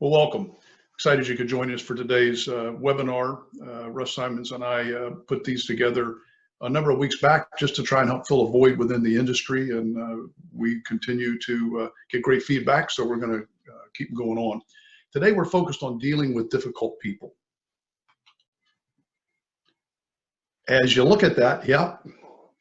Well, welcome. Excited you could join us for today's webinar. Russ Simons and I put these together a number of weeks back just to try and help fill a void within the industry, and we continue to get great feedback, so we're going to keep going on. Today we're focused on dealing with difficult people. As you look at that, yeah,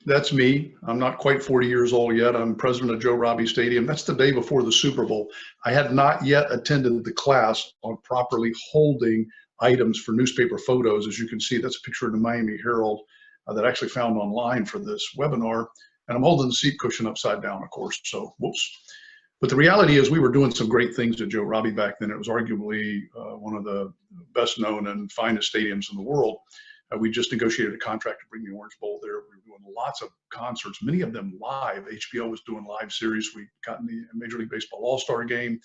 that's me. I'm not quite 40 years old yet. I'm president of Joe Robbie Stadium. That's the day before the Super Bowl. I had not yet attended the class on properly holding items for newspaper photos. As you can see, that's a picture of the Miami Herald that I actually found online for this webinar. And I'm holding the seat cushion upside down, of course, so whoops. But the reality is we were doing some great things at Joe Robbie back then. It was arguably one of the best known and finest stadiums in the world. We just negotiated a contract to bring the Orange Bowl there. We were doing lots of concerts, many of them live. HBO was doing live series. We got in the Major League Baseball All-Star Game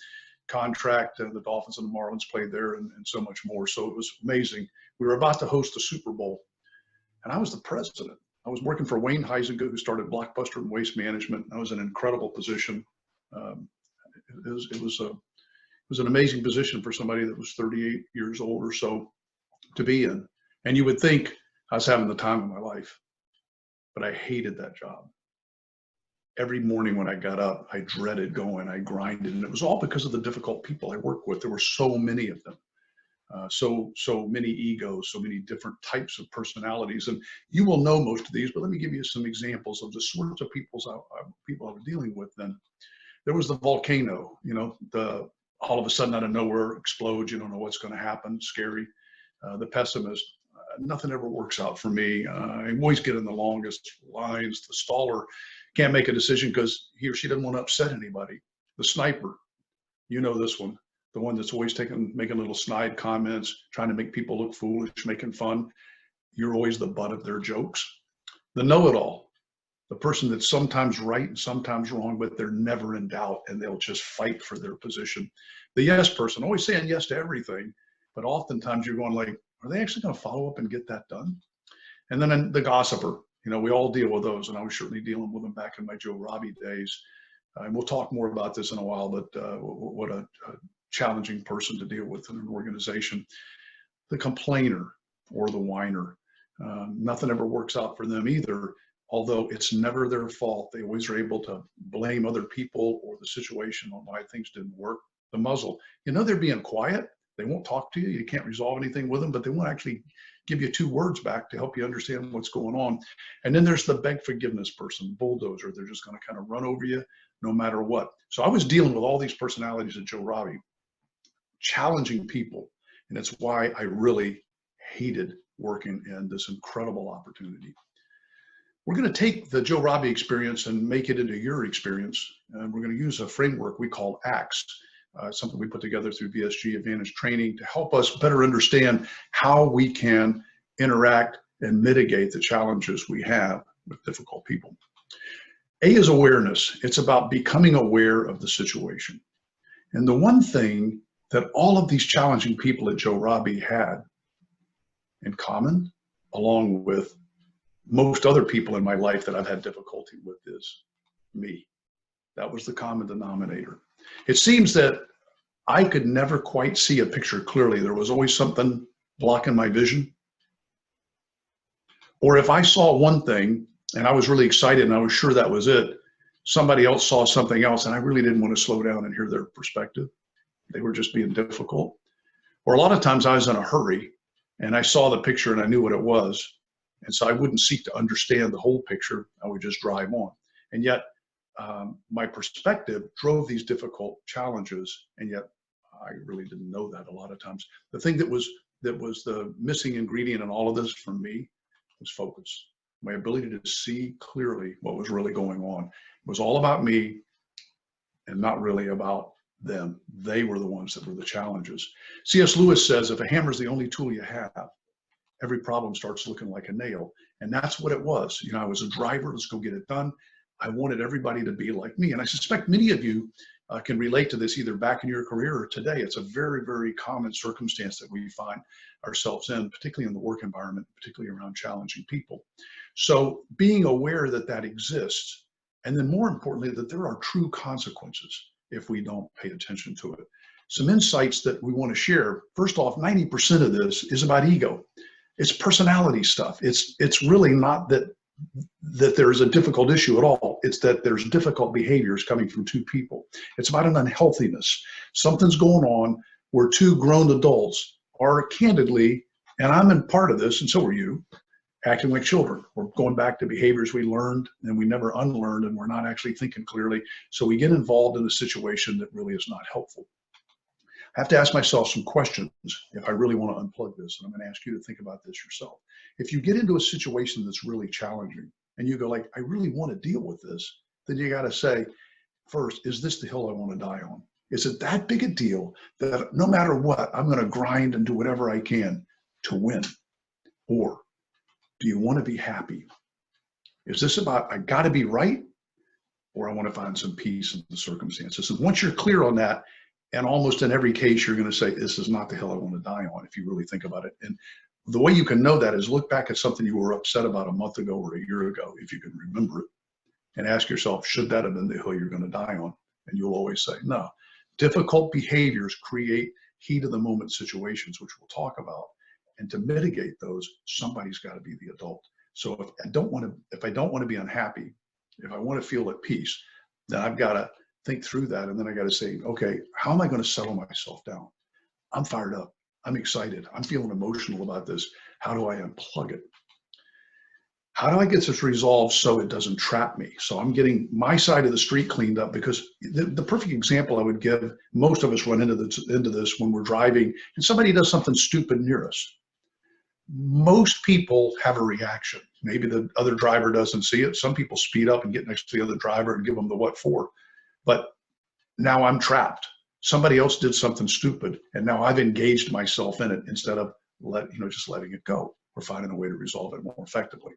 contract. The Dolphins and the Marlins played there and so much more. So it was amazing. We were about to host the Super Bowl, and I was the president. I was working for Wayne Huizenga, who started Blockbuster and Waste Management. I was in an incredible position. It was an amazing position for somebody that was 38 years old or so to be in. And you would think I was having the time of my life, but I hated that job. Every morning when I got up, I dreaded going, I grinded, and it was all because of the difficult people I worked with. There were so many of them, so many egos, so many different types of personalities. And you will know most of these, but let me give you some examples of the sorts of people I was dealing with then. There was the volcano, all of a sudden out of nowhere explodes, you don't know what's going to happen, scary. The pessimist. Nothing ever works out for me. I always get in the longest lines. The staller can't make a decision because he or she doesn't want to upset anybody. The sniper, you know this one, the one that's always making little snide comments, trying to make people look foolish, making fun. You're always the butt of their jokes. The know-it-all, the person that's sometimes right and sometimes wrong, but they're never in doubt and they'll just fight for their position. The yes person, always saying yes to everything, but oftentimes you're going like, are they actually going to follow up and get that done? And then the gossiper, we all deal with those, and I was certainly dealing with them back in my Joe Robbie days. And we'll talk more about this in a while, but what a challenging person to deal with in an organization. The complainer or the whiner, nothing ever works out for them either, although it's never their fault. They always are able to blame other people or the situation on why things didn't work. The muzzle, they're being quiet. They won't talk to you. You can't resolve anything with them, but they won't actually give you two words back to help you understand what's going on. And then there's the beg forgiveness person, bulldozer. They're just going to kind of run over you no matter what. So I was dealing with all these personalities at Joe Robbie, challenging people. And it's why I really hated working in this incredible opportunity. We're going to take the Joe Robbie experience and make it into your experience. And we're going to use a framework we call ACTS. Something we put together through VSG Advantage training to help us better understand how we can interact and mitigate the challenges we have with difficult people. A is awareness. It's about becoming aware of the situation. And the one thing that all of these challenging people at Joe Robbie had in common, along with most other people in my life that I've had difficulty with, is me. That was the common denominator. It seems that I could never quite see a picture clearly. There was always something blocking my vision. Or if I saw one thing and I was really excited and I was sure that was it, somebody else saw something else and I really didn't want to slow down and hear their perspective. They were just being difficult. Or a lot of times I was in a hurry and I saw the picture and I knew what it was. And so I wouldn't seek to understand the whole picture. I would just drive on. And yet, my perspective drove these difficult challenges, and yet I really didn't know that a lot of times. The thing that was the missing ingredient in all of this for me was focus. My ability to see clearly what was really going on. It was all about me and not really about them. They were the ones that were the challenges. C.S. Lewis says, if a hammer is the only tool you have, every problem starts looking like a nail. And that's what it was. I was a driver, let's go get it done. I wanted everybody to be like me. And I suspect many of you can relate to this either back in your career or today. It's a very, very common circumstance that we find ourselves in, particularly in the work environment, particularly around challenging people. So being aware that that exists, and then more importantly, that there are true consequences. if we don't pay attention to it. Some insights that we want to share. First off, 90% of this is about ego. It's personality stuff. It's really not that there's a difficult issue at all. It's that there's difficult behaviors coming from two people. It's about an unhealthiness. Something's going on where two grown adults are candidly, and I'm in part of this, and so are you, acting like children. We're going back to behaviors we learned and we never unlearned, and we're not actually thinking clearly. So we get involved in a situation that really is not helpful. I have to ask myself some questions if I really want to unplug this, and I'm going to ask you to think about this yourself. If you get into a situation that's really challenging and you go like, I really want to deal with this, then you got to say, first, is this the hill I want to die on? Is it that big a deal that no matter what, I'm going to grind and do whatever I can to win? Or do you want to be happy? Is this about, I got to be right, or I want to find some peace in the circumstances? And once you're clear on that, and almost in every case, you're going to say, this is not the hill I want to die on, if you really think about it. And the way you can know that is look back at something you were upset about a month ago or a year ago, if you can remember it, and ask yourself, should that have been the hill you're going to die on? And you'll always say, no. Difficult behaviors create heat of the moment situations, which we'll talk about. And to mitigate those, somebody's got to be the adult. So if I don't want to be unhappy, if I want to feel at peace, then I've got to think through that. And then I got to say, okay, how am I going to settle myself down? I'm fired up. I'm excited. I'm feeling emotional about this. How do I unplug it? How do I get this resolved so it doesn't trap me? So I'm getting my side of the street cleaned up, because the perfect example I would give, most of us run into this when we're driving and somebody does something stupid near us. Most people have a reaction. Maybe the other driver doesn't see it. Some people speed up and get next to the other driver and give them the what for. But now I'm trapped. Somebody else did something stupid, and now I've engaged myself in it instead of just letting it go or finding a way to resolve it more effectively.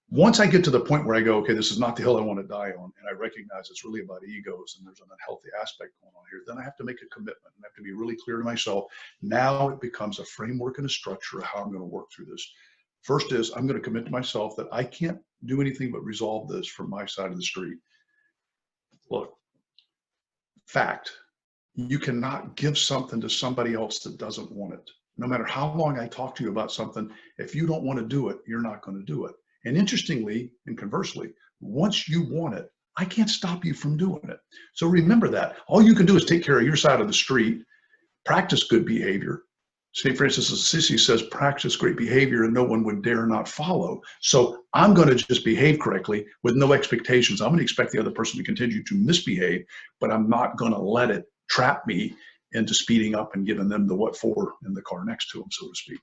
Once I get to the point where I go, okay, this is not the hill I want to die on, and I recognize it's really about egos and there's an unhealthy aspect going on here, then I have to make a commitment and I have to be really clear to myself. Now it becomes a framework and a structure of how I'm going to work through this. First is I'm going to commit to myself that I can't do anything but resolve this from my side of the street. Look, fact, you cannot give something to somebody else that doesn't want it. No matter how long I talk to you about something, if you don't want to do it, you're not going to do it. And interestingly, and conversely, once you want it, I can't stop you from doing it. So remember that. All you can do is take care of your side of the street, practice good behavior. St. Francis of Assisi says, practice great behavior and no one would dare not follow. So I'm going to just behave correctly with no expectations. I'm going to expect the other person to continue to misbehave, but I'm not going to let it trap me into speeding up and giving them the what for in the car next to them, so to speak.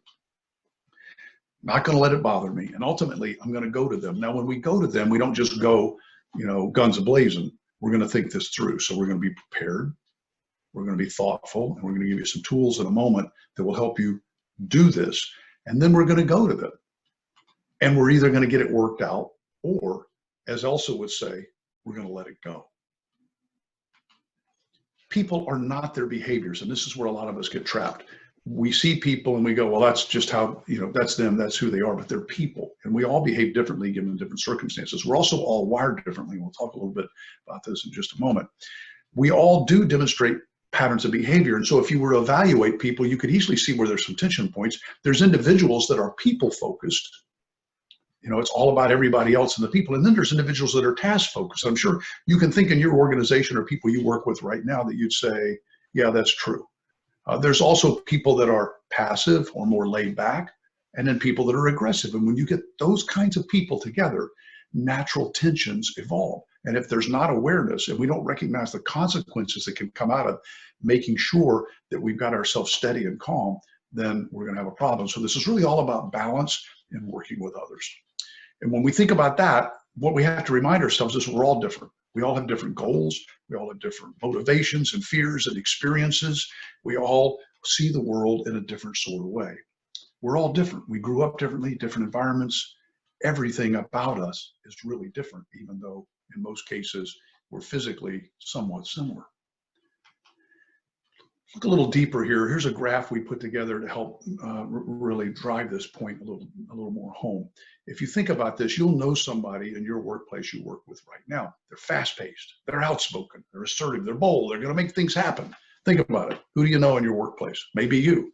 Not going to let it bother me. And ultimately, I'm going to go to them. Now, when we go to them, we don't just go, guns a-blazing. We're going to think this through. So we're going to be prepared. We're going to be thoughtful. And we're going to give you some tools in a moment that will help you do this. And then we're going to go to them. And we're either going to get it worked out, or, as Elsa would say, we're going to let it go. People are not their behaviors. And this is where a lot of us get trapped. We see people and we go, well, that's just how, that's them, that's who they are, but they're people. And we all behave differently given different circumstances. We're also all wired differently. We'll talk a little bit about this in just a moment. We all do demonstrate patterns of behavior. And so if you were to evaluate people, you could easily see where there's some tension points. There's individuals that are people focused. It's all about everybody else and the people. And then there's individuals that are task focused. I'm sure you can think in your organization or people you work with right now that you'd say, yeah, that's true. There's also people that are passive or more laid back, and then people that are aggressive. And when you get those kinds of people together, natural tensions evolve. And if there's not awareness and we don't recognize the consequences that can come out of making sure that we've got ourselves steady and calm, then we're going to have a problem. So this is really all about balance and working with others. And when we think about that, what we have to remind ourselves is we're all different. We all have different goals. We all have different motivations and fears and experiences. We all see the world in a different sort of way. We're all different. We grew up differently, different environments. Everything about us is really different, even though in most cases we're physically somewhat similar. Look a little deeper here. Here's a graph we put together to help really drive this point a little more home. If you think about this, you'll know somebody in your workplace you work with right now. They're fast-paced, they're outspoken, they're assertive, they're bold, they're going to make things happen. Think about it. Who do you know in your workplace? Maybe you.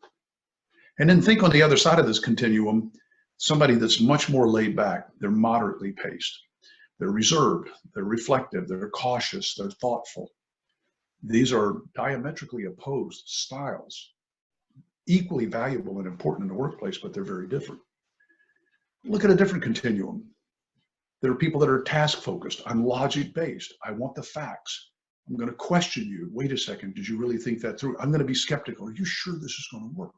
And then think on the other side of this continuum, somebody that's much more laid back. They're moderately paced. They're reserved, they're reflective, they're cautious, they're thoughtful. These are diametrically opposed styles, equally valuable and important in the workplace, but they're very different. Look at a different continuum. There are people that are task focused. I'm logic based. I want the facts. I'm going to question you. Wait a second. Did you really think that through? I'm going to be skeptical. Are you sure this is going to work?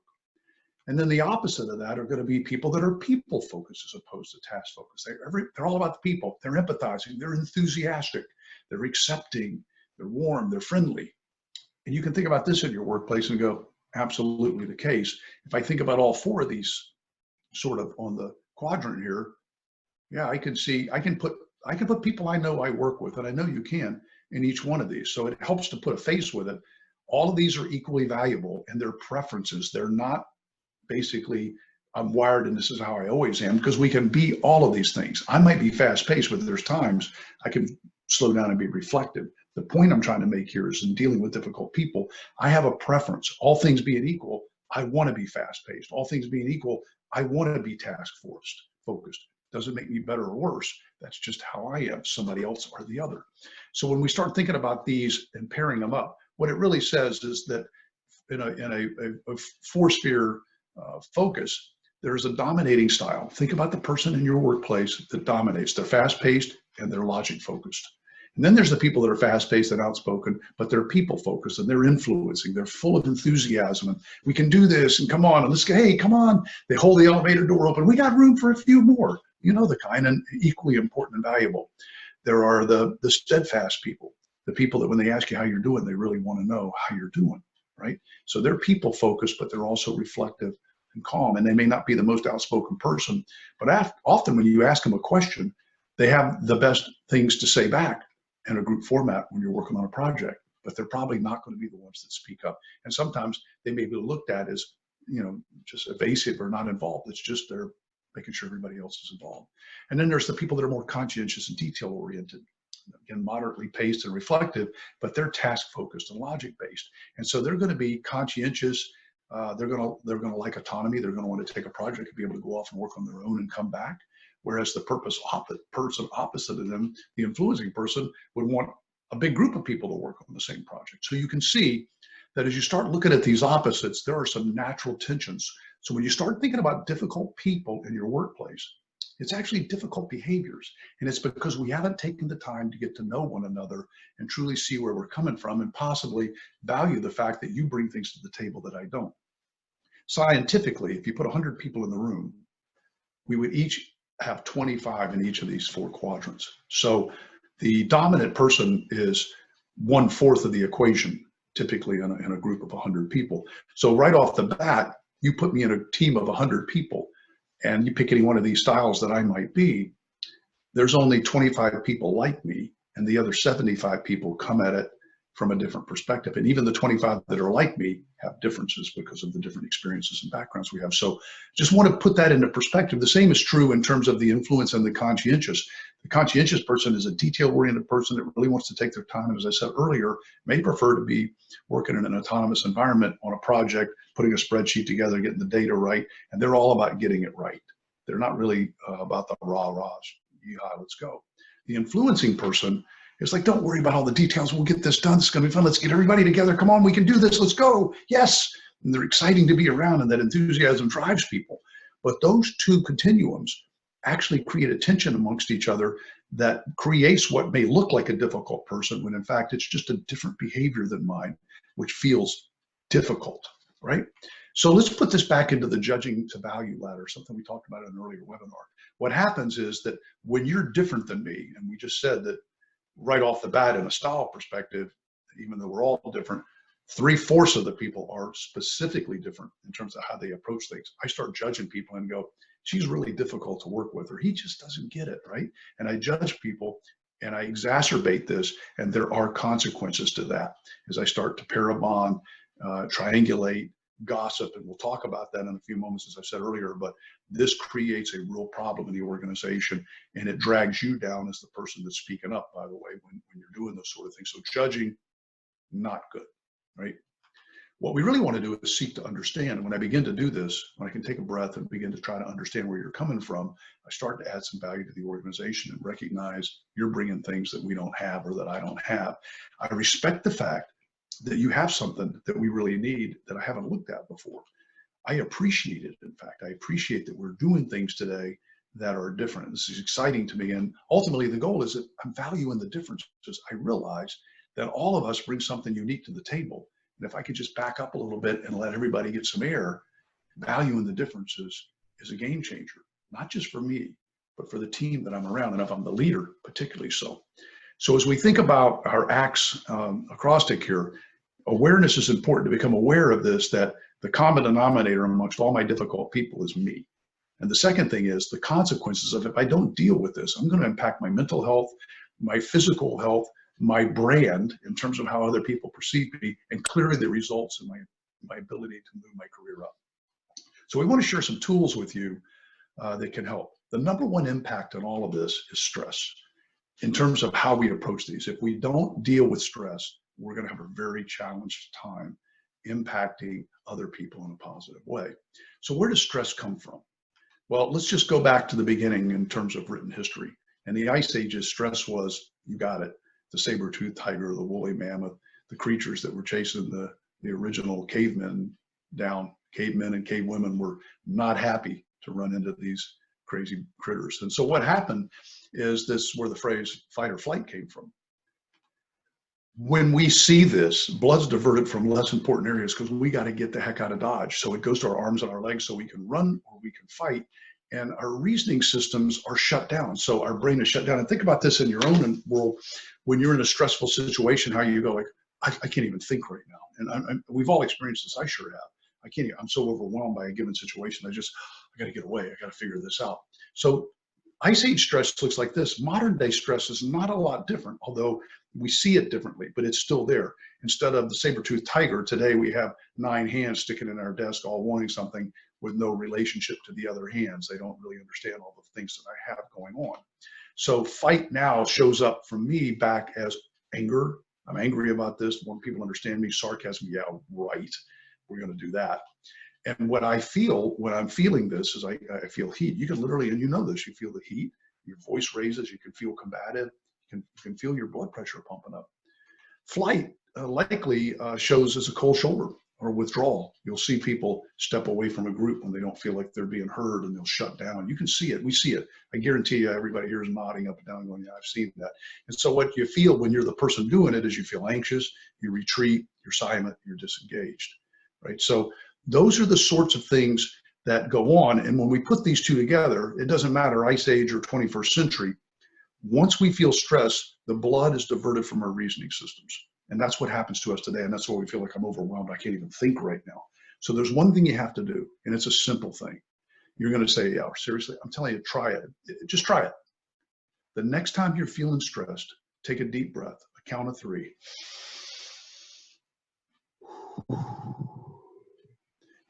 And then the opposite of that are going to be people that are people focused as opposed to task focused. They're all about the people. They're empathizing. They're enthusiastic. They're accepting. They're warm, they're friendly. And you can think about this in your workplace and go, absolutely the case. If I think about all four of these sort of on the quadrant here, yeah, I can put people I know I work with, and I know you can, in each one of these. So it helps to put a face with it. All of these are equally valuable and their preferences. They're not basically, I'm wired and this is how I always am, because we can be all of these things. I might be fast paced, but there's times I can slow down and be reflective. The point I'm trying to make here is in dealing with difficult people, I have a preference. All things being equal, I want to be fast-paced. All things being equal, I want to be task-focused. Doesn't make me better or worse. That's just how I am, somebody else or the other. So when we start thinking about these and pairing them up, what it really says is that in a four-sphere focus, there's a dominating style. Think about the person in your workplace that dominates. They're fast-paced and they're logic-focused. And then there's the people that are fast-paced and outspoken, but they're people-focused and they're influencing. They're full of enthusiasm and we can do this and come on and let's go, hey, come on. They hold the elevator door open. We got room for a few more. You know the kind, and equally important and valuable. There are the steadfast people, the people that when they ask you how you're doing, they really want to know how you're doing, right? So they're people-focused, but they're also reflective and calm. And they may not be the most outspoken person, but often when you ask them a question, they have the best things to say back in a group format when you're working on a project, but they're probably not going to be the ones that speak up. And sometimes they may be looked at as, you know, just evasive or not involved. It's just they're making sure everybody else is involved. And then there's the people that are more conscientious and detail oriented, again, moderately paced and reflective, but they're task focused and logic based. And so they're going to be conscientious. They're going to like autonomy. They're going to want to take a project and be able to go off and work on their own and come back. Whereas the person opposite of them, the influencing person, would want a big group of people to work on the same project. So you can see that as you start looking at these opposites, there are some natural tensions. So when you start thinking about difficult people in your workplace, it's actually difficult behaviors. And it's because we haven't taken the time to get to know one another and truly see where we're coming from and possibly value the fact that you bring things to the table that I don't. Scientifically, if you put 100 people in the room, we would each have 25 in each of these four quadrants. So the dominant person is 1/4 of the equation, typically in a group of 100 people. So right off the bat, you put me in a team of 100 people and you pick any one of these styles that I might be, there's only 25 people like me and the other 75 people come at it from a different perspective. And even the 25 that are like me have differences because of the different experiences and backgrounds we have. So just want to put that into perspective. The same is true in terms of the influence and the conscientious. The conscientious person is a detail-oriented person that really wants to take their time. And as I said earlier, may prefer to be working in an autonomous environment on a project, putting a spreadsheet together, getting the data right. And they're all about getting it right. They're not really about the rah-rahs. Yeehaw, let's go. The influencing person, it's like, don't worry about all the details. We'll get this done. It's going to be fun. Let's get everybody together. Come on, we can do this. Let's go. Yes. And they're exciting to be around, and that enthusiasm drives people. But those two continuums actually create a tension amongst each other that creates what may look like a difficult person when in fact it's just a different behavior than mine, which feels difficult, right? So let's put this back into the judging to value ladder, something we talked about in an earlier webinar. What happens is that when you're different than me, and we just said that right off the bat in a style perspective, even though we're all different, 3/4 of the people are specifically different in terms of how they approach things. I start judging people and go, she's really difficult to work with, or he just doesn't get it, right? And I judge people and I exacerbate this, and there are consequences to that as I start to pair a bond triangulate, gossip, and we'll talk about that in a few moments, as I said earlier, but this creates a real problem in the organization, and it drags you down as the person that's speaking up, by the way, when you're doing those sort of things. So judging, not good, right? What we really want to do is seek to understand. And when I begin to do this, when I can take a breath and begin to try to understand where you're coming from, I start to add some value to the organization and recognize you're bringing things that we don't have or that I don't have. I respect the fact that you have something that we really need that I haven't looked at before. I appreciate it. In fact, I appreciate that we're doing things today that are different. This is exciting to me. And ultimately, the goal is that I'm valuing the differences. I realize that all of us bring something unique to the table. And if I could just back up a little bit and let everybody get some air, valuing the differences is a game changer, not just for me, but for the team that I'm around. And if I'm the leader, particularly so. So as we think about our ACTS acrostic here, awareness is important to become aware of this, that the common denominator amongst all my difficult people is me. And the second thing is the consequences of if I don't deal with this, I'm going to impact my mental health, my physical health, my brand in terms of how other people perceive me, and clearly the results in my ability to move my career up. So we want to share some tools with you that can help. The number one impact on all of this is stress in terms of how we approach these. If we don't deal with stress, we're going to have a very challenged time impacting other people in a positive way. So where does stress come from? Well, let's just go back to the beginning in terms of written history. In the Ice Ages, stress was, you got it, the saber-toothed tiger, the woolly mammoth, the creatures that were chasing the original cavemen down. Cavemen and cavewomen were not happy to run into these crazy critters. And so what happened is this where the phrase fight or flight came from. When we see this, blood's diverted from less important areas because we got to get the heck out of Dodge. So it goes to our arms and our legs so we can run or we can fight. And our reasoning systems are shut down. So our brain is shut down. And think about this in your own world. When you're in a stressful situation, how you go like, I can't even think right now. And we've all experienced this. I sure have. I'm so overwhelmed by a given situation. I got to get away. I got to figure this out. So Ice Age stress looks like this. Modern day stress is not a lot different, although we see it differently, but it's still there. Instead of the saber-toothed tiger, today we have 9 hands sticking in our desk all wanting something with no relationship to the other hands. They don't really understand all the things that I have going on. So fight now shows up for me back as anger. I'm angry about this. When people understand me, sarcasm, yeah, right. We're going to do that. And what I feel when I'm feeling this is I feel heat. You can literally, and you know this, you feel the heat, your voice raises, you can feel combative, you can feel your blood pressure pumping up. Flight likely shows as a cold shoulder or withdrawal. You'll see people step away from a group when they don't feel like they're being heard and they'll shut down. You can see it. We see it. I guarantee you everybody here is nodding up and down going, yeah, I've seen that. And so what you feel when you're the person doing it is you feel anxious, you retreat, you're silent, you're disengaged, right? So those are the sorts of things that go on. And when we put these two together, it doesn't matter Ice Age or 21st century. Once we feel stress, the blood is diverted from our reasoning systems. And that's what happens to us today. And that's why we feel like I'm overwhelmed. I can't even think right now. So there's one thing you have to do, and it's a simple thing. You're going to say, yeah, seriously, I'm telling you, try it. Just try it. The next time you're feeling stressed, take a deep breath, a count of 3.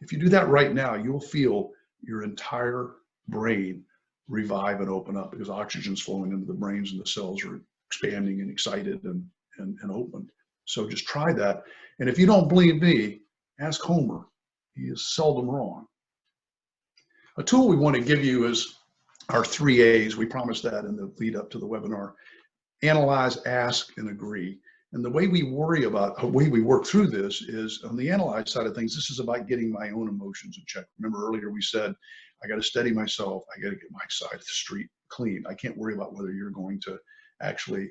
If you do that right now, you'll feel your entire brain revive and open up because oxygen's flowing into the brains and the cells are expanding and excited and open. So just try that. And if you don't believe me, ask Homer. He is seldom wrong. A tool we want to give you is our 3 A's. We promised that in the lead up to the webinar. Analyze, ask, and agree. And the way we work through this is on the analyze side of things, this is about getting my own emotions in check. Remember earlier we said, I got to steady myself. I got to get my side of the street clean. I can't worry about whether you're going to actually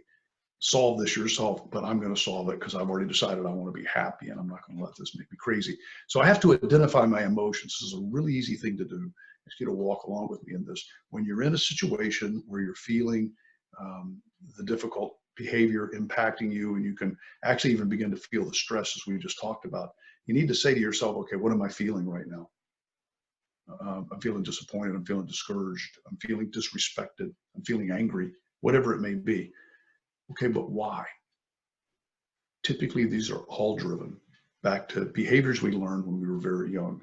solve this yourself, but I'm going to solve it because I've already decided I want to be happy and I'm not going to let this make me crazy. So I have to identify my emotions. This is a really easy thing to do. Ask you to walk along with me in this. When you're in a situation where you're feeling the difficult behavior impacting you, and you can actually even begin to feel the stress as we just talked about, you need to say to yourself, okay, what am I feeling right now? I'm feeling disappointed. I'm feeling discouraged. I'm feeling disrespected. I'm feeling angry, whatever it may be. Okay, but why? Typically, these are all driven back to behaviors we learned when we were very young.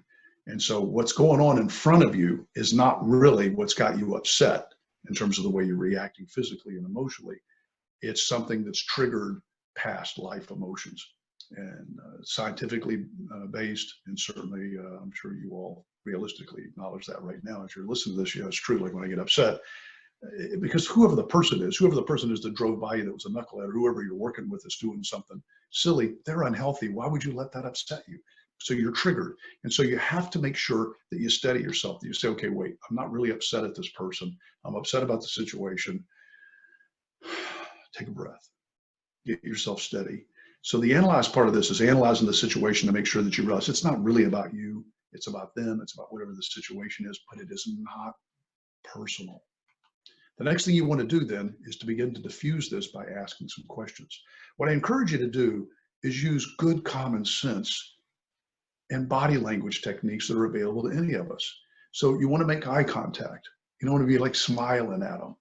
And so what's going on in front of you is not really what's got you upset in terms of the way you're reacting physically and emotionally. It's something that's triggered past life emotions, and scientifically based, and certainly I'm sure you all realistically acknowledge that right now as you're listening to this. Yeah, it's true. Like when I get upset, because whoever the person is that drove by you that was a knucklehead, or whoever you're working with is doing something silly, they're unhealthy. Why would you let that upset you? So you're triggered. And so you have to make sure that you steady yourself, that you say, okay, wait, I'm not really upset at this person. I'm upset about the situation. Take a breath, get yourself steady. So the analyze part of this is analyzing the situation to make sure that you realize it's not really about you. It's about them. It's about whatever the situation is, but it is not personal. The next thing you want to do then is to begin to diffuse this by asking some questions. What I encourage you to do is use good common sense and body language techniques that are available to any of us. So you want to make eye contact. You don't want to be like smiling at them.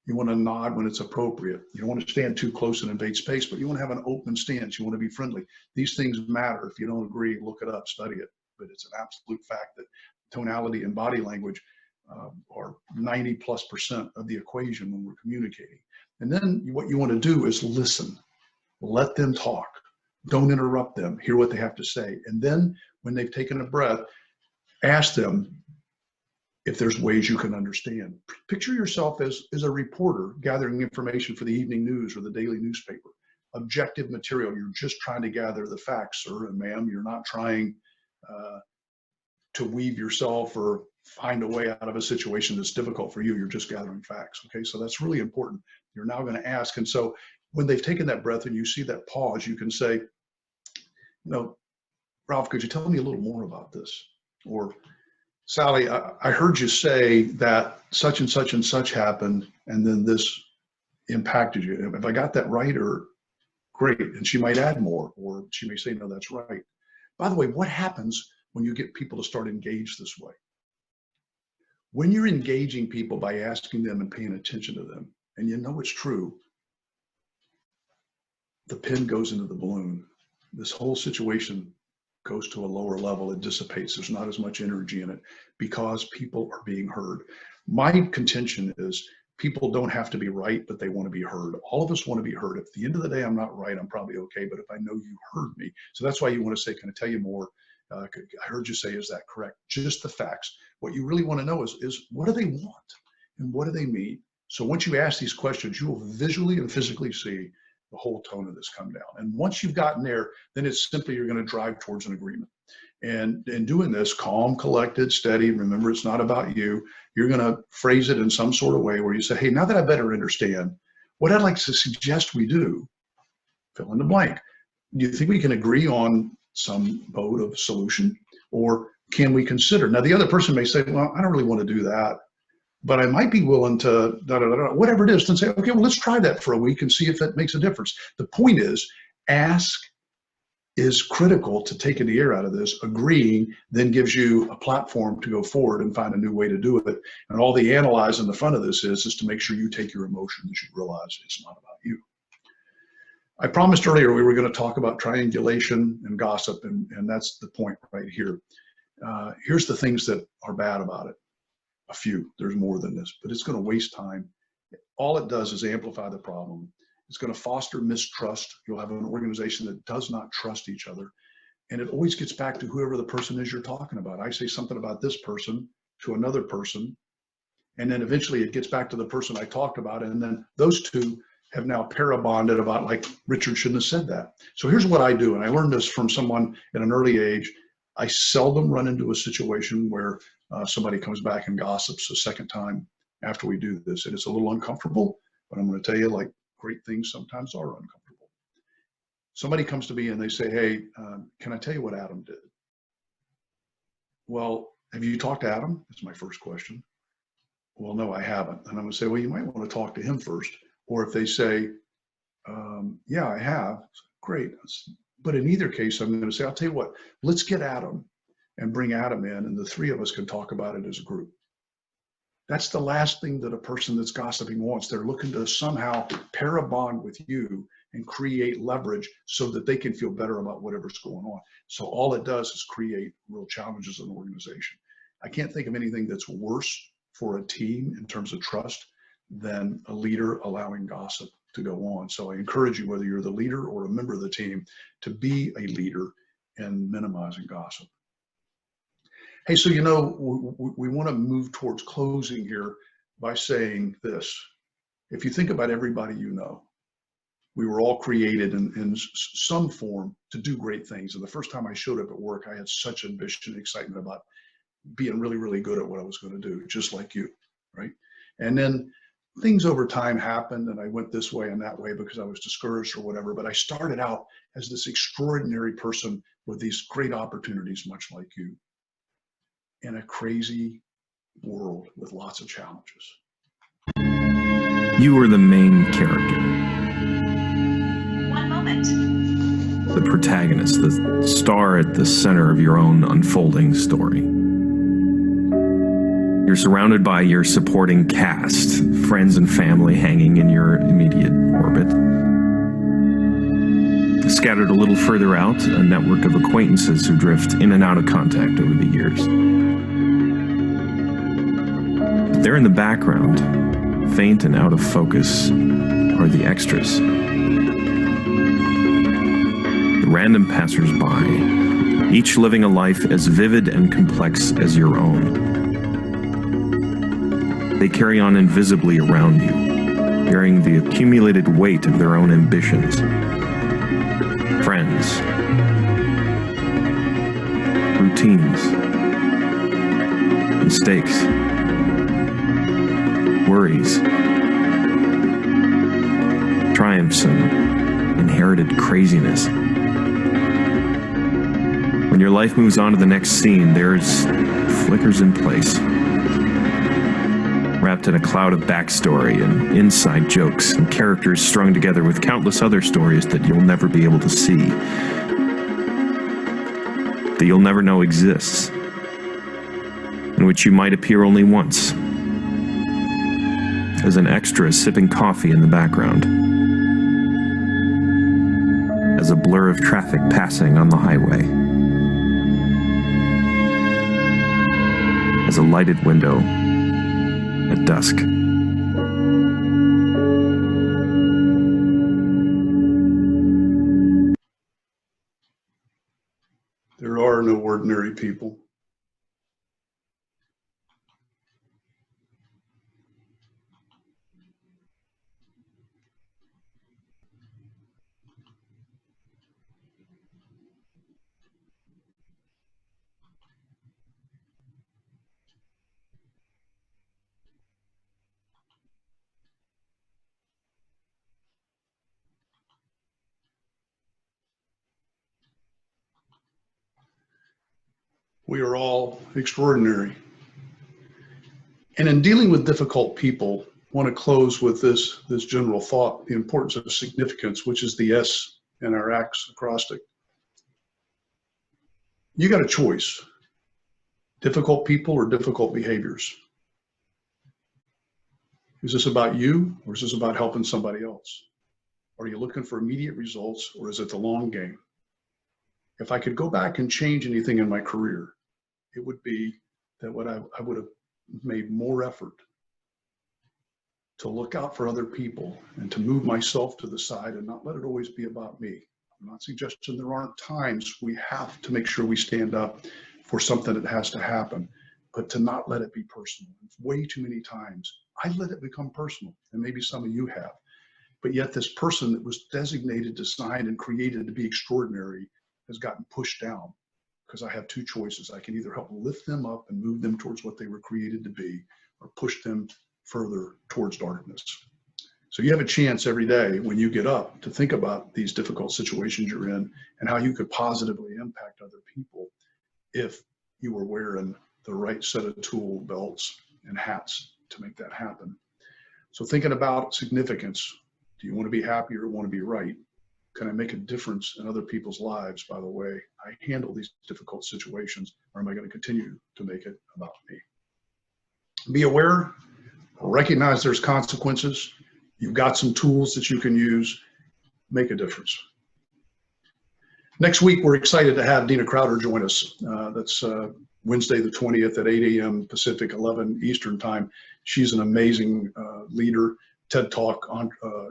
You want to nod when it's appropriate. You don't want to stand too close and invade space, but you want to have an open stance. You want to be friendly. These things matter. If you don't agree, look it up, study it. But it's an absolute fact that tonality and body language are 90+% of the equation when we're communicating. And then what you want to do is listen. Let them talk. Don't interrupt them. Hear what they have to say. And then when they've taken a breath, ask them if there's ways you can understand. Picture yourself as a reporter gathering information for the evening news or the daily newspaper. Objective material. You're just trying to gather the facts, sir and ma'am. You're not trying to weave yourself or find a way out of a situation that's difficult for you. You're just gathering facts. Okay, so that's really important. You're now going to ask. And so when they've taken that breath and you see that pause, you can say, Ralph, could you tell me a little more about this? Or, Sally, I heard you say that such and such and such happened, and then this impacted you. If I got that right, or great. And she might add more, or she may say, no, that's right. By the way, what happens when you get people to start engaged this way? When you're engaging people by asking them and paying attention to them, and you know it's true, the pin goes into the balloon. This whole situation goes to a lower level. It dissipates. There's not as much energy in it because people are being heard. My contention is people don't have to be right, but they want to be heard. All of us want to be heard. At the end of the day, I'm not right. I'm probably okay. But if I know you heard me, so that's why you want to say, can I tell you more? I heard you say, is that correct? Just the facts. What you really want to know is what do they want and what do they mean? So once you ask these questions, you will visually and physically see the whole tone of this come down. And once you've gotten there, then it's simply you're going to drive towards an agreement. And in doing this, calm, collected, steady, remember it's not about you, you're going to phrase it in some sort of way where you say, hey, now that I better understand, what I'd like to suggest we do, fill in the blank. Do you think we can agree on some mode of solution? Or can we consider? Now, the other person may say, well, I don't really want to do that, but I might be willing to, whatever it is, then say, okay, well, let's try that for a week and see if it makes a difference. The point is, ask is critical to taking the air out of this. Agreeing then gives you a platform to go forward and find a new way to do it. And all the analyze in the front of this is to make sure you take your emotions. You realize it's not about you. I promised earlier we were going to talk about triangulation and gossip, and that's the point right here. Here's the things that are bad about it. A few, there's more than this, but it's going to waste time. All it does is amplify the problem. It's going to foster mistrust. You'll have an organization that does not trust each other. And it always gets back to whoever the person is you're talking about. I say something about this person to another person, and then eventually it gets back to the person I talked about. And then those two have now para-bonded about, like, Richard shouldn't have said that. So here's what I do. And I learned this from someone at an early age. I seldom run into a situation where somebody comes back and gossips a second time after we do this. And it's a little uncomfortable, but I'm going to tell you, like, great things sometimes are uncomfortable. Somebody comes to me and they say, hey, can I tell you what Adam did? Well, have you talked to Adam? That's my first question. Well, no, I haven't. And I'm going to say, well, you might want to talk to him first. Or if they say, yeah, I have, great. But in either case, I'm going to say, I'll tell you what, let's get Adam and bring Adam in, and the three of us can talk about it as a group. That's the last thing that a person that's gossiping wants. They're looking to somehow pair a bond with you and create leverage so that they can feel better about whatever's going on. So all it does is create real challenges in the organization. I can't think of anything that's worse for a team in terms of trust than a leader allowing gossip to go on. So I encourage you, whether you're the leader or a member of the team, to be a leader in minimizing gossip. Hey, so we want to move towards closing here by saying this. If you think about everybody you know, we were all created in some form to do great things. And the first time I showed up at work, I had such ambition and excitement about being really, really good at what I was going to do, just like you, right? And then things over time happened, and I went this way and that way because I was discouraged or whatever. But I started out as this extraordinary person with these great opportunities, much like you, in a crazy world with lots of challenges. You were the main character. One moment. The protagonist, the star at the center of your own unfolding story. You're surrounded by your supporting cast, friends and family hanging in your immediate orbit. Scattered a little further out, a network of acquaintances who drift in and out of contact over the years. But there in the background, faint and out of focus, are the extras. The random passers-by, each living a life as vivid and complex as your own. They carry on invisibly around you, bearing the accumulated weight of their own ambitions. Friends, routines, mistakes, worries, triumphs, and inherited craziness. When your life moves on to the next scene, there's flickers in place, wrapped in a cloud of backstory and inside jokes and characters strung together with countless other stories that you'll never be able to see, that you'll never know exists, in which you might appear only once, as an extra sipping coffee in the background, as a blur of traffic passing on the highway, as a lighted window at dusk. There are no ordinary people. We are all extraordinary. And in dealing with difficult people, I want to close with this general thought, the importance of significance, which is the S in our ACTS acrostic. You got a choice: difficult people or difficult behaviors. Is this about you, or is this about helping somebody else? Are you looking for immediate results, or is it the long game? If I could go back and change anything in my career, it would be that I would have made more effort to look out for other people and to move myself to the side and not let it always be about me. I'm not suggesting there aren't times we have to make sure we stand up for something that has to happen, but to not let it be personal. Way too many times I let it become personal, and maybe some of you have, but yet this person that was designated, designed, and created to be extraordinary has gotten pushed down, because I have two choices. I can either help lift them up and move them towards what they were created to be, or push them further towards darkness. So you have a chance every day when you get up to think about these difficult situations you're in and how you could positively impact other people if you were wearing the right set of tool belts and hats to make that happen. So thinking about significance, do you want to be happy or want to be right? Can I make a difference in other people's lives by the way I handle these difficult situations, or am I going to continue to make it about me? Be aware, recognize there's consequences. You've got some tools that you can use. make a difference. Next week, we're excited to have Dina Crowder join us. That's Wednesday the 20th at 8 a.m. Pacific, 11 Eastern time. She's an amazing leader, TED Talk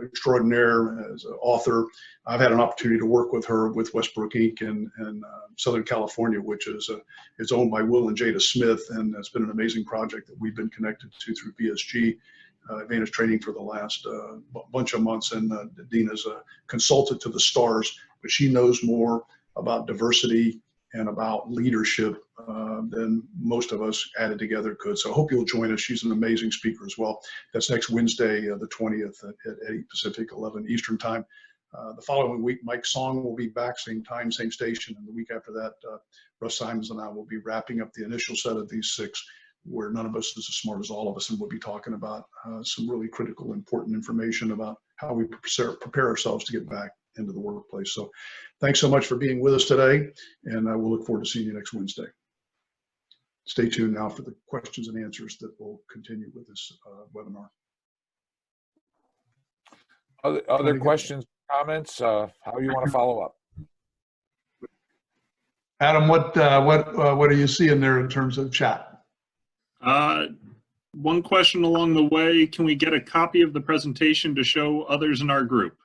extraordinaire as an author. I've had an opportunity to work with her with Westbrook Inc. in Southern California, which is owned by Will and Jada Smith, and it's been an amazing project that we've been connected to through VSG Advantage Training for the last bunch of months. And Dina's a consultant to the stars, but she knows more about diversity and about leadership than most of us added together could. So I hope you'll join us. She's an amazing speaker as well. That's next Wednesday, the 20th at 8 Pacific, 11 Eastern time. The following week, Mike Song will be back, same time, same station. And the week after that, Russ Simons and I will be wrapping up the initial set of these 6, where none of us is as smart as all of us, and we'll be talking about some really critical, important information about how we prepare ourselves to get back into the workplace. So thanks so much for being with us today, and we'll look forward to seeing you next Wednesday. Stay tuned now for the questions and answers that will continue with this webinar. Other questions, comments, how you want to follow up? Adam, what are you seeing there in terms of chat? One question along the way, can we get a copy of the presentation to show others in our group?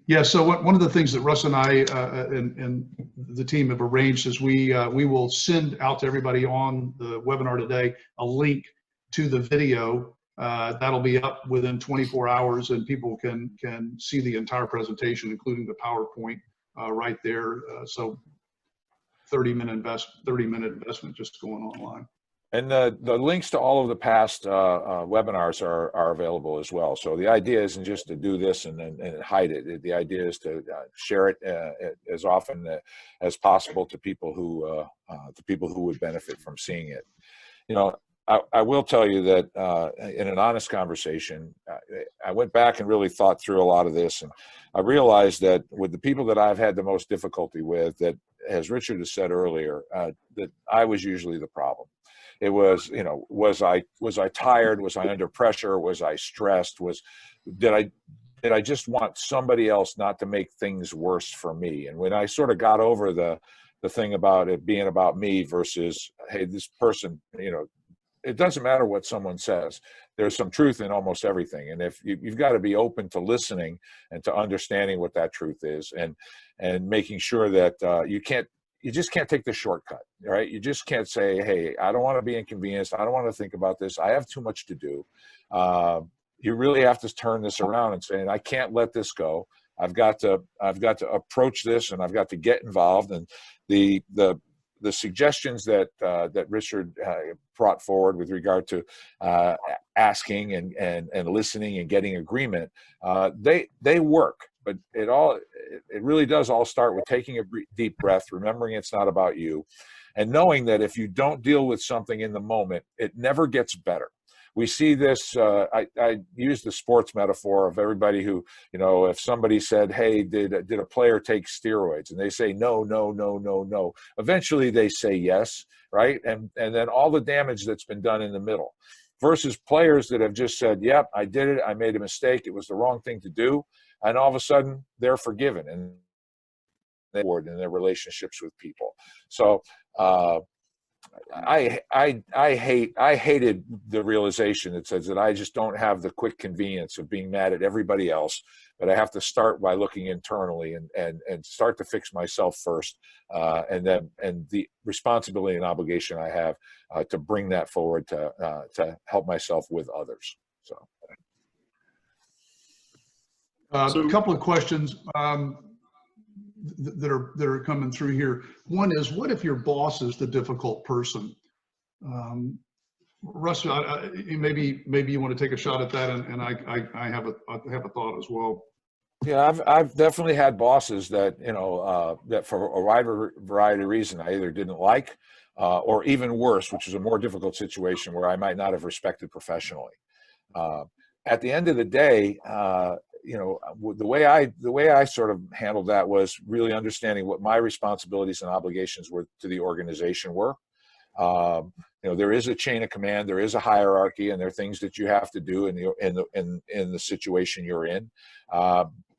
Yeah, so one of the things that Russ and I and the team have arranged is we will send out to everybody on the webinar today a link to the video. That'll be up within 24 hours, and people can see the entire presentation, including the PowerPoint right there. So 30-minute investment just going online. And the links to all of the past webinars are available as well. So the idea isn't just to do this and hide it. The idea is to share it as often as possible to people who would benefit from seeing it. You know, I will tell you that in an honest conversation, I went back and really thought through a lot of this, and I realized that with the people that I've had the most difficulty with, that, as Richard has said earlier, that I was usually the problem. It was, you know, was I tired? Was I under pressure? Was I stressed? Did I just want somebody else not to make things worse for me? And when I sort of got over the thing about it being about me versus, hey, this person, you know, it doesn't matter what someone says. There's some truth in almost everything. And if you've got to be open to listening and to understanding what that truth is, and making sure that you just can't take the shortcut, right? You just can't say, hey, I don't want to be inconvenienced. I don't want to think about this. I have too much to do. You really have to turn this around and say, I can't let this go. I've got to approach this, and I've got to get involved. And the suggestions that Richard brought forward with regard to asking and listening and getting agreement, they work. But it really does all start with taking a deep breath, remembering it's not about you, and knowing that if you don't deal with something in the moment, it never gets better. We see this, I use the sports metaphor of everybody who, you know, if somebody said, hey, did a player take steroids? And they say, no, no, no, no, no. Eventually they say yes, right? And then all the damage that's been done in the middle. Versus players that have just said, yep, I did it, I made a mistake, it was the wrong thing to do. And all of a sudden they're forgiven and they work in their relationships with people. So I hated the realization that says that I just don't have the quick convenience of being mad at everybody else, but I have to start by looking internally and start to fix myself first, and the responsibility and obligation I have to bring that forward to help myself with others. So. A couple of questions that are coming through here. One is, what if your boss is the difficult person? Russ, maybe you want to take a shot at that, and I have a thought as well. Yeah, I've definitely had bosses that, you know, that for a wide variety of reasons I either didn't like, or even worse, which is a more difficult situation where I might not have respected professionally. At the end of the day, you know, the way I sort of handled that was really understanding what my responsibilities and obligations were to the organization were. You know, there is a chain of command, there is a hierarchy, and there are things that you have to do in the situation you're in.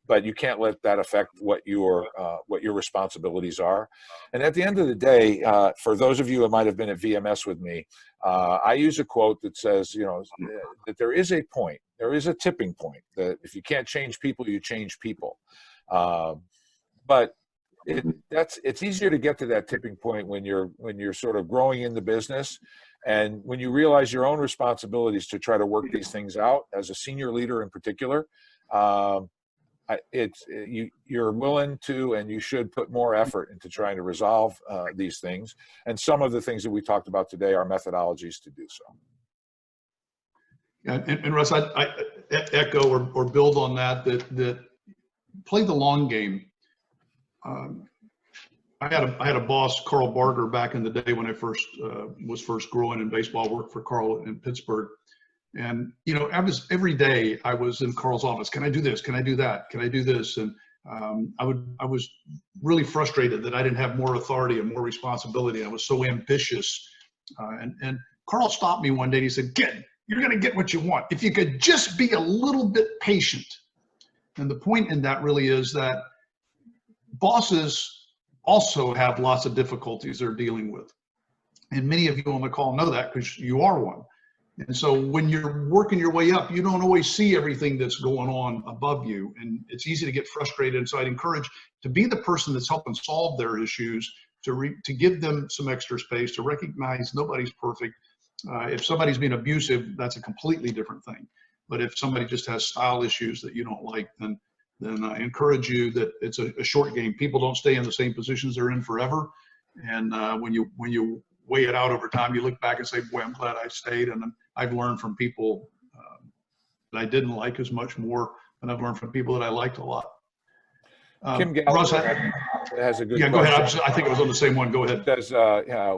but you can't let that affect what your responsibilities are. And at the end of the day, for those of you who might have been at VMS with me, I use a quote that says, that there is a point, there is a tipping point, that if you can't change people, you change people. But it's easier to get to that tipping point when you're sort of growing in the business, and when you realize your own responsibilities to try to work these things out as a senior leader in particular. You're willing to, and you should put more effort into trying to resolve these things. And some of the things that we talked about today are methodologies to do so. Yeah, and Russ, I echo or build on that play the long game. I had a boss, Carl Barger, back in the day when I was first growing in baseball. Worked for Carl in Pittsburgh, and every day I was in Carl's office. Can I do this? Can I do that? Can I do this? And I was really frustrated that I didn't have more authority and more responsibility. I was so ambitious, and Carl stopped me one day and he said, "You're going to get what you want if you could just be a little bit patient." And the point in that really is that bosses also have lots of difficulties they're dealing with. And many of you on the call know that because you are one. And so when you're working your way up, you don't always see everything that's going on above you. And it's easy to get frustrated. And so I'd encourage to be the person that's helping solve their issues, to give them some extra space, to recognize nobody's perfect. If somebody's being abusive, that's a completely different thing. But if somebody just has style issues that you don't like, then I encourage you that it's a short game. People don't stay in the same positions they're in forever. And when you weigh it out over time, you look back and say, boy, I'm glad I stayed. And I've learned from people that I didn't like as much more than I've learned from people that I liked a lot. Kim Russ, has a good go ahead. I think it was on the same one. Go ahead. It says,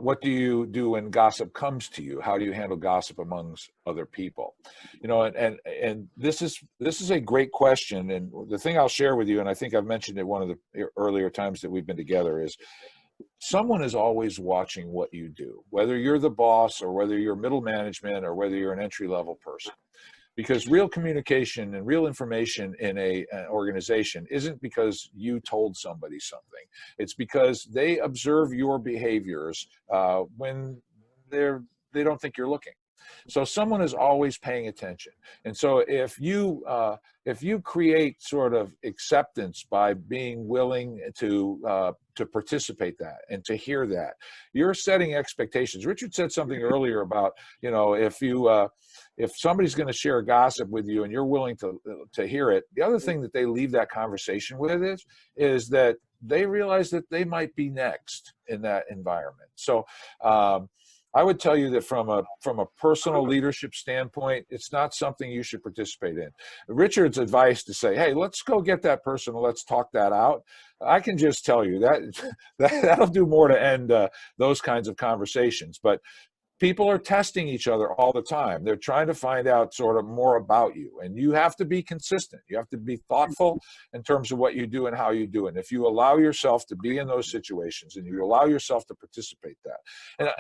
what do you do when gossip comes to you? How do you handle gossip amongst other people? And this is a great question. And the thing I'll share with you, and I think I've mentioned it one of the earlier times that we've been together, is someone is always watching what you do, whether you're the boss or whether you're middle management or whether you're an entry-level person. Because real communication and real information in an organization isn't because you told somebody something. It's because they observe your behaviors when they don't think you're looking. So someone is always paying attention. And so if you create sort of acceptance by being willing to participate that and to hear that, you're setting expectations. Richard said something earlier about, if somebody's going to share gossip with you and you're willing to hear it, the other thing that they leave that conversation with is that they realize that they might be next in that environment. So I would tell you that from a personal leadership standpoint, it's not something you should participate in. Richard's advice to say, hey, let's go get that person, let's talk that out. I can just tell you that'll do more to end those kinds of conversations. But people are testing each other all the time. They're trying to find out sort of more about you, and you have to be consistent. You have to be thoughtful in terms of what you do and how you do it. And if you allow yourself to be in those situations and you allow yourself to participate that,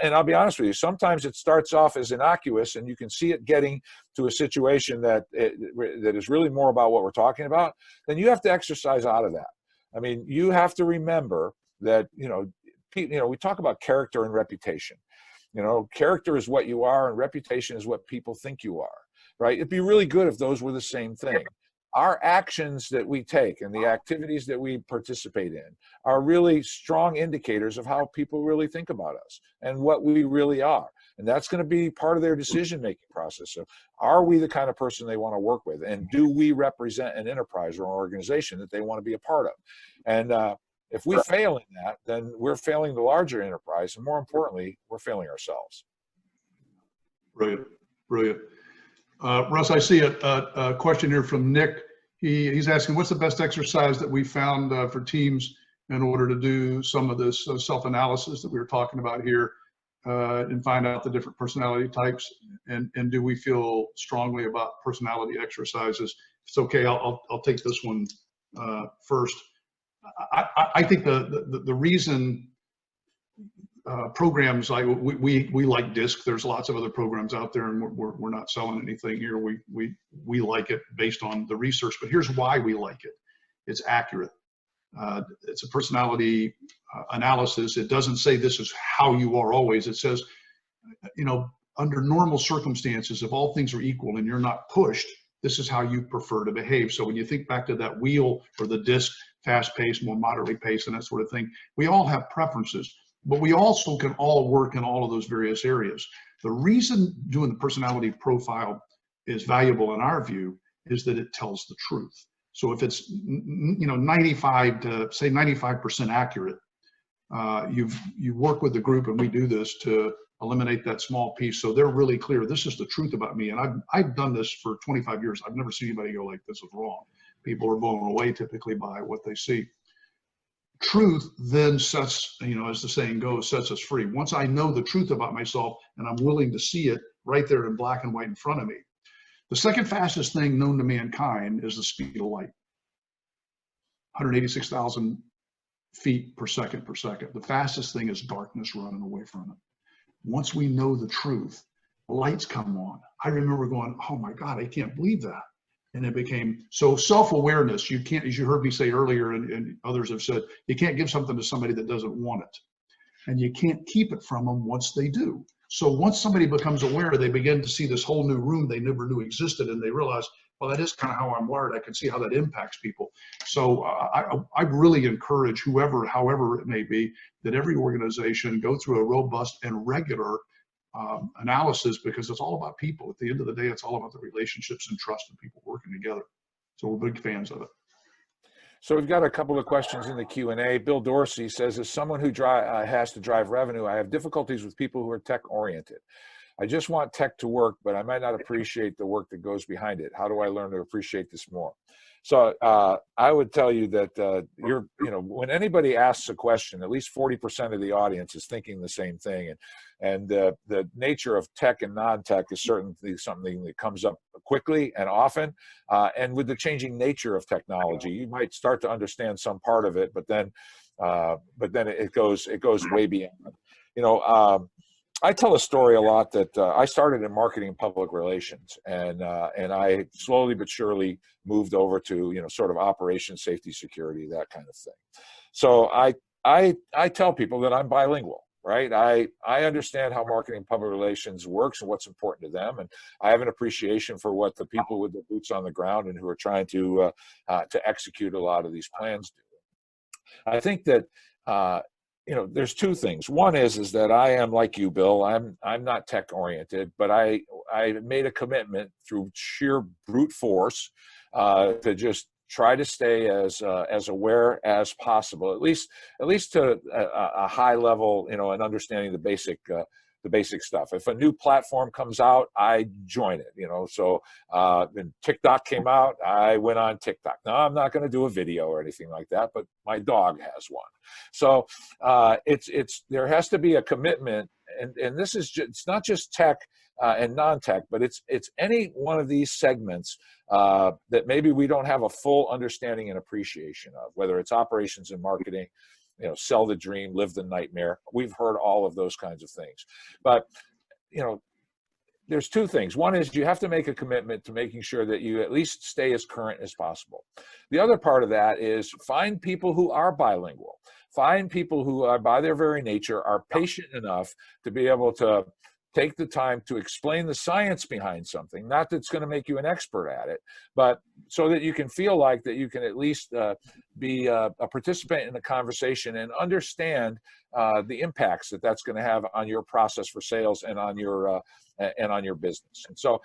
and I'll be honest with you, sometimes it starts off as innocuous and you can see it getting to a situation that is really more about what we're talking about, then you have to exercise out of that. I mean, you have to remember that, we talk about character and reputation. Character is what you are and reputation is what people think you are, right? It'd be really good if those were the same thing. Our actions that we take and the activities that we participate in are really strong indicators of how people really think about us and what we really are. And that's going to be part of their decision-making process. So are we the kind of person they want to work with? And do we represent an enterprise or an organization that they want to be a part of? And if we fail in that, then we're failing the larger enterprise, and more importantly, we're failing ourselves. Brilliant. Russ, I see a question here from Nick. He's asking, what's the best exercise that we found for teams in order to do some of this self-analysis that we were talking about here and find out the different personality types? And do we feel strongly about personality exercises? If it's okay, I'll take this one first. I think the reason programs like we like DISC. There's lots of other programs out there, and we're not selling anything here. We like it based on the research. But here's why we like it. it's accurate. It's a personality analysis. It doesn't say this is how you are always. It says, under normal circumstances, if all things are equal and you're not pushed, this is how you prefer to behave. So when you think back to that wheel or the disc, fast paced, more moderately paced, and that sort of thing, we all have preferences, but we also can all work in all of those various areas. The reason doing the personality profile is valuable in our view is that it tells the truth. So if it's 95 to say 95% accurate, you work with the group, and we do this to eliminate that small piece, so they're really clear. This is the truth about me, and I've done this for 25 years. I've never seen anybody go like, this is wrong. People are blown away typically by what they see. Truth then sets, as the saying goes, sets us free. Once I know the truth about myself and I'm willing to see it right there in black and white in front of me. The second fastest thing known to mankind is the speed of light, 186,000 feet per second per second. The fastest thing is darkness running away from it. Once we know the truth, the lights come on. I remember going, oh my God, I can't believe that. And it became, so self-awareness, you can't, as you heard me say earlier, and others have said, you can't give something to somebody that doesn't want it. And you can't keep it from them once they do. So once somebody becomes aware, they begin to see this whole new room they never knew existed, and they realize, well, that is kind of how I'm wired. I can see how that impacts people. So I really encourage whoever, however it may be, that every organization go through a robust and regular analysis, because it's all about people. At the end of the day, it's all about the relationships and trust and people working together. So we're big fans of it. So we've got a couple of questions in the Q&A. Bill Dorsey says, as someone who has to drive revenue, I have difficulties with people who are tech-oriented. I just want tech to work, but I might not appreciate the work that goes behind it. How do I learn to appreciate this more? So I would tell you that when anybody asks a question, at least 40% of the audience is thinking the same thing. And the nature of tech and non-tech is certainly something that comes up quickly and often. And with the changing nature of technology, you might start to understand some part of it, but then it goes way beyond. I tell a story a lot that I started in marketing and public relations, and I slowly but surely moved over to sort of operations, safety, security, that kind of thing. So I tell people that I'm bilingual, right? I understand how marketing and public relations works and what's important to them, and I have an appreciation for what the people with the boots on the ground and who are trying to execute a lot of these plans do. I think that there's two things. One is that I am like you, Bill. I'm not tech oriented, but I made a commitment through sheer brute force to just try to stay as aware as possible, at least to a high level, and understanding the basic stuff. If a new platform comes out, I join it, so when TikTok came out, I went on TikTok. Now, I'm not going to do a video or anything like that, but my dog has one. So there has to be a commitment, and this is it's not just tech and non-tech, but it's any one of these segments that maybe we don't have a full understanding and appreciation of, whether it's operations and marketing, sell the dream, live the nightmare. We've heard all of those kinds of things. But, there's two things. One is you have to make a commitment to making sure that you at least stay as current as possible. The other part of that is find people who are bilingual. Find people who are, by their very nature, are patient enough to be able to take the time to explain the science behind something. Not that it's going to make you an expert at it, but so that you can feel like that you can at least be a participant in the conversation and understand the impacts that that's going to have on your process for sales and on your business. And so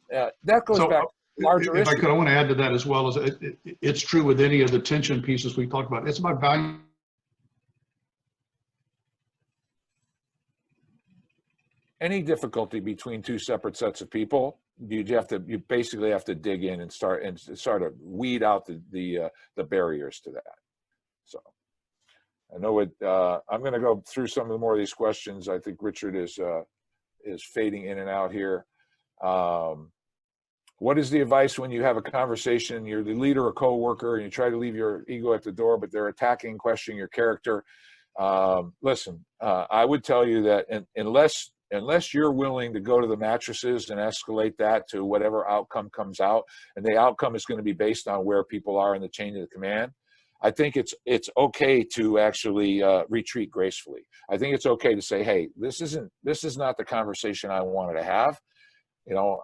that goes back to larger if issues. I could, I want to add to that as well. As it's true with any of the tension pieces we talked about. It's about value. Any difficulty between two separate sets of people, you basically have to dig in and start to weed out the barriers to that. So I know I'm going to go through some of the more of these questions. I think Richard is fading in and out here. What is the advice when you have a conversation, you're the leader or co-worker, and you try to leave your ego at the door, but they're attacking and questioning your character? Listen, I would tell you that unless unless you're willing to go to the mattresses and escalate that to whatever outcome comes out, and the outcome is going to be based on where people are in the chain of command, I think it's okay to actually retreat gracefully. I think it's okay to say, hey, this is not the conversation I wanted to have. You know,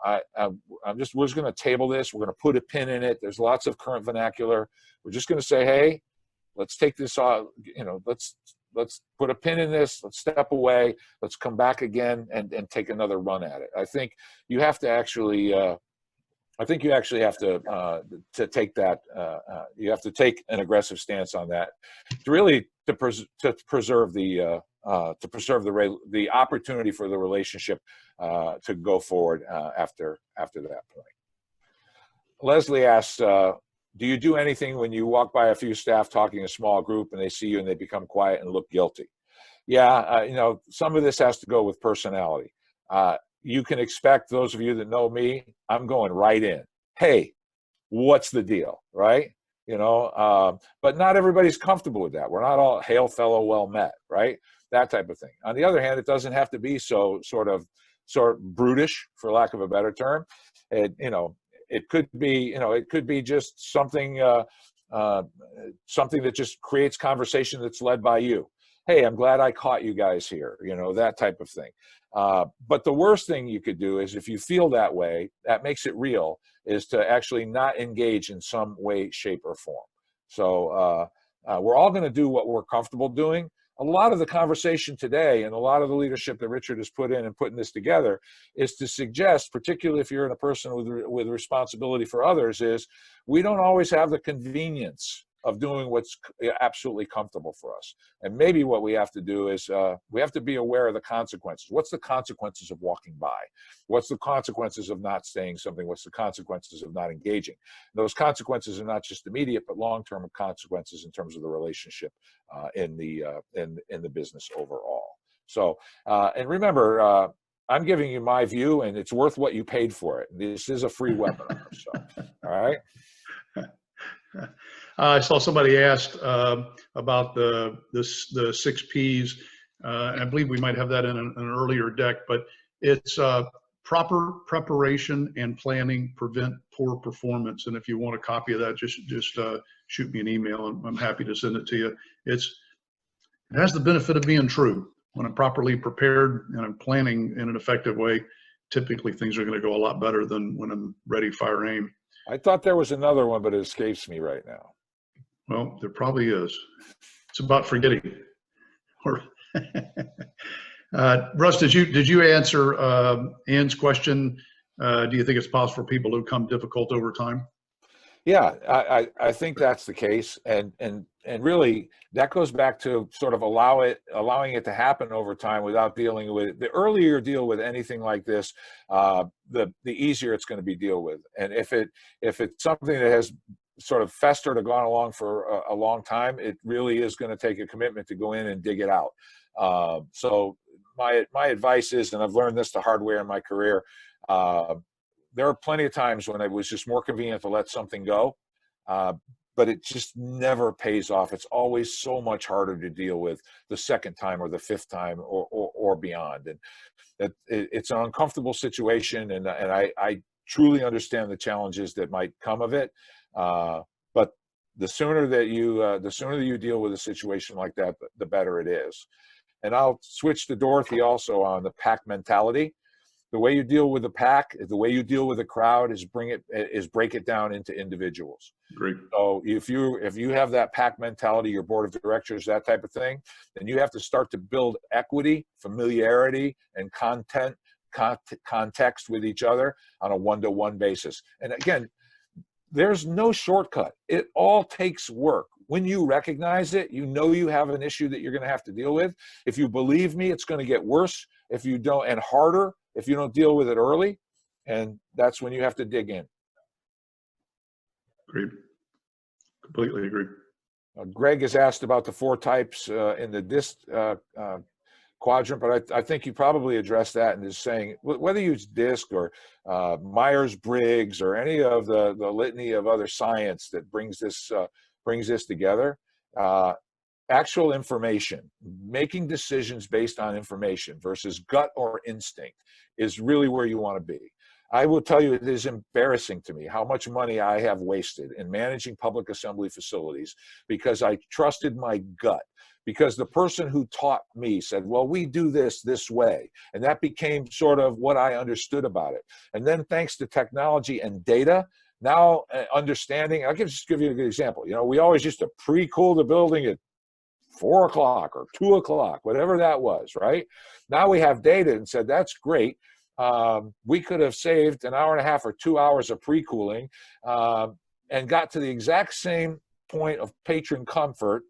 we're just going to table this. We're going to put a pin in it. There's lots of current vernacular. We're just going to say, hey, let's take this off. You know, let's put a pin in this. Let's step away. Let's come back again and take another run at it. I think you have to actually. I think you actually have to take that. You have to take an aggressive stance on that to really preserve the opportunity for the relationship to go forward after that point. Leslie asks, do you do anything when you walk by a few staff talking in a small group and they see you and they become quiet and look guilty? Yeah, you know, some of this has to go with personality. You can expect, those of you that know me, I'm going right in. Hey, what's the deal, right? You know, but not everybody's comfortable with that. We're not all hail fellow, well met, right? That type of thing. On the other hand, it doesn't have to be so sort of brutish, for lack of a better term. You know, it could be, you know, it could be just something something that just creates conversation that's led by you. Hey, I'm glad I caught you guys here, you know, that type of thing. But the worst thing you could do is, if you feel that way, that makes it real, is to actually not engage in some way, shape, or form. So we're all going to do what we're comfortable doing. A lot of the conversation today and a lot of the leadership that Richard has put in and putting this together is to suggest, particularly if you're in a person with responsibility for others, is we don't always have the convenience of doing what's absolutely comfortable for us. And maybe what we have to do is we have to be aware of the consequences. What's the consequences of walking by? What's the consequences of not saying something? What's the consequences of not engaging? Those consequences are not just immediate, but long-term consequences in terms of the relationship in the business overall. So, and remember, I'm giving you my view, and it's worth what you paid for it. This is a free webinar, so, all right? I saw somebody asked about the 6 Ps, and I believe we might have that in an earlier deck, but it's proper preparation and planning prevent poor performance. And if you want a copy of that, just shoot me an email, and I'm happy to send it to you. It has the benefit of being true. When I'm properly prepared and I'm planning in an effective way, typically things are going to go a lot better than when I'm ready, fire, aim. I thought there was another one, but it escapes me right now. Well, there probably is. It's about forgetting. Russ, did you answer Ann's question? Do you think it's possible for people to become difficult over time? Yeah, I think that's the case, and really that goes back to sort of allowing it to happen over time without dealing with it. The earlier you deal with anything like this, the easier it's going to be deal with. And if it's something that has sort of festered or gone along for a long time, it really is going to take a commitment to go in and dig it out. So my advice is, and I've learned this the hard way in my career, there are plenty of times when it was just more convenient to let something go, but it just never pays off. It's always so much harder to deal with the second time or the fifth time or beyond. And that it's an uncomfortable situation, and I truly understand the challenges that might come of it. But the sooner that you deal with a situation like that, the better it is. And I'll switch to Dorothy also on the pack mentality. The way you deal with the pack, the way you deal with the crowd is break it down into individuals. Great. So if you have that pack mentality, your board of directors, that type of thing, then you have to start to build equity, familiarity, and context with each other on a one-to-one basis. And again, there's no shortcut. It all takes work. When you recognize it, you know you have an issue that you're going to have to deal with. If you believe me, it's going to get worse if you don't, and harder if you don't deal with it early. And that's when you have to dig in. Agreed. Completely agree. Greg has asked about the 4 types in the DISC quadrant, but I think you probably addressed that and is saying whether you use DISC or Myers-Briggs or any of the litany of other science that brings this together. actual information, making decisions based on information versus gut or instinct is really where you want to be. I will tell you, it is embarrassing to me how much money I have wasted in managing public assembly facilities because I trusted my gut. Because the person who taught me said, well, we do this way. And that became sort of what I understood about it. And then thanks to technology and data, now understanding, I'll just give you a good example. You know, we always used to pre-cool the building at 4 o'clock or 2 o'clock, whatever that was, right? Now we have data and said, that's great. We could have saved an hour and a half or 2 hours of pre-cooling and got to the exact same point of patron comfort.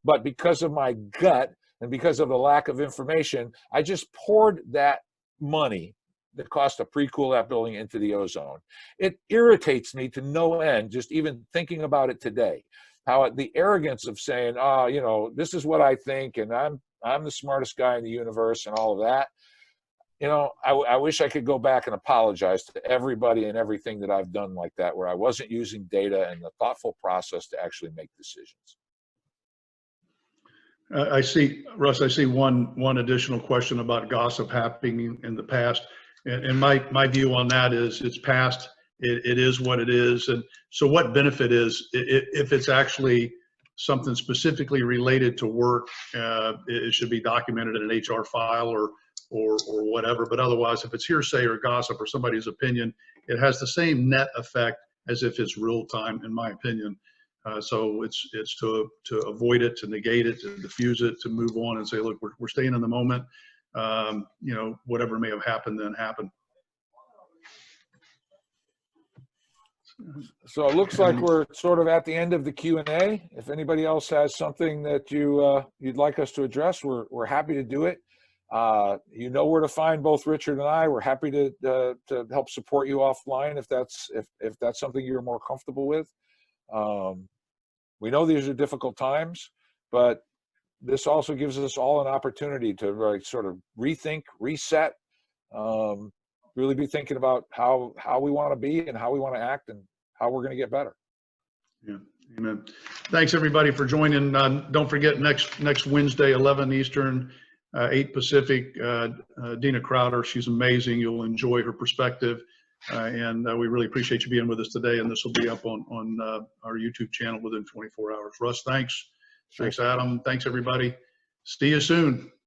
But because of my gut and because of the lack of information, I just poured that money, the cost to pre-cool that building, into the ozone. It irritates me to no end, just even thinking about it today, how the arrogance of saying, oh, you know, this is what I think, and I'm the smartest guy in the universe and all of that. You know, I wish I could go back and apologize to everybody and everything that I've done like that, where I wasn't using data and the thoughtful process to actually make decisions. I see, Russ, I see one additional question about gossip happening in the past. And my view on that is it's past, it is what it is. And so what benefit is, if it's actually something specifically related to work, it should be documented in an HR file or whatever. But otherwise, if it's hearsay or gossip or somebody's opinion, it has the same net effect as if it's real time, in my opinion. So it's to avoid it, to negate it, to diffuse it, to move on and say, look, we're staying in the moment. You know, whatever may have happened then happened. So it looks like we're sort of at the end of the Q&A. If anybody else has something that you'd like us to address, we're happy to do it. You know where to find both Richard and I. We're happy to help support you offline if that's something you're more comfortable with. We know these are difficult times, but this also gives us all an opportunity to really sort of rethink, reset, really be thinking about how we want to be and how we want to act and how we're going to get better. Yeah, amen. Thanks everybody for joining. Don't forget next Wednesday, 11 Eastern, 8 Pacific. Dina Crowder, she's amazing. You'll enjoy her perspective. And we really appreciate you being with us today. And this will be up on our YouTube channel within 24 hours. Russ, thanks. Sure. Thanks, Adam. Thanks, everybody. See you soon.